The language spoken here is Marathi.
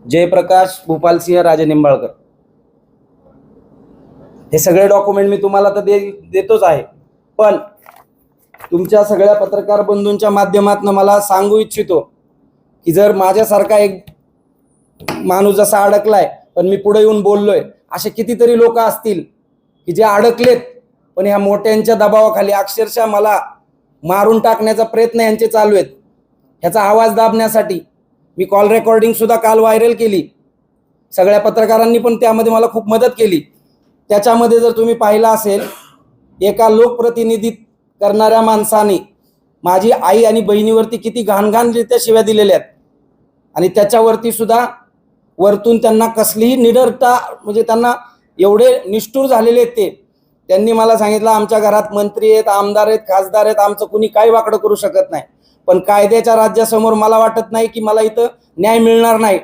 जयप्रकाश भूपालसिंह राजे निंबाळकर, हे सगळे डॉक्युमेंट मी तुम्हाला तर देतोच आहे, पण तुमच्या सगळ्या पत्रकार बंधूंच्या माध्यमातून मला सांगू इच्छितो की जर माझ्यासारखा एक माणूस जसा अडकलाय पण मी पुढे येऊन बोललोय, असे कितीतरी लोक असतील की जे अडकलेत पण ह्या मोठ्यांच्या दबावाखाली अक्षरशः मला मारून टाकण्याचा प्रयत्न यांचे चालू आहेत। ह्याचा आवाज दाबण्यासाठी मी कॉल रेकॉर्डिंग सुद्धा काल व्हायरल केली, सगळ्या पत्रकारांनी पण त्यामध्ये मला खूप मदत केली। त्याच्यामध्ये जर तुम्ही पाहिलं असेल, एका लोकप्रतिनिधित्व करणाऱ्या माणसाने माझी आई आणि बहिणीवरती किती घाणघाणरित्या शिव्या दिलेल्या आहेत आणि त्याच्यावरती सुद्धा वरतून त्यांना कसलीही निडरता, म्हणजे त्यांना एवढे निष्ठुर झालेले आहेत त्यांनी मला सांगितलं आमच्या घरात मंत्री आहेत, आमदार आहेत, खासदार आहेत, आमचं कुणी काही वाकडं करू शकत नाही, पण कायद्याच्या राज्यासमोर मला वाटत नाही की मला इथं न्याय मिळणार नाही।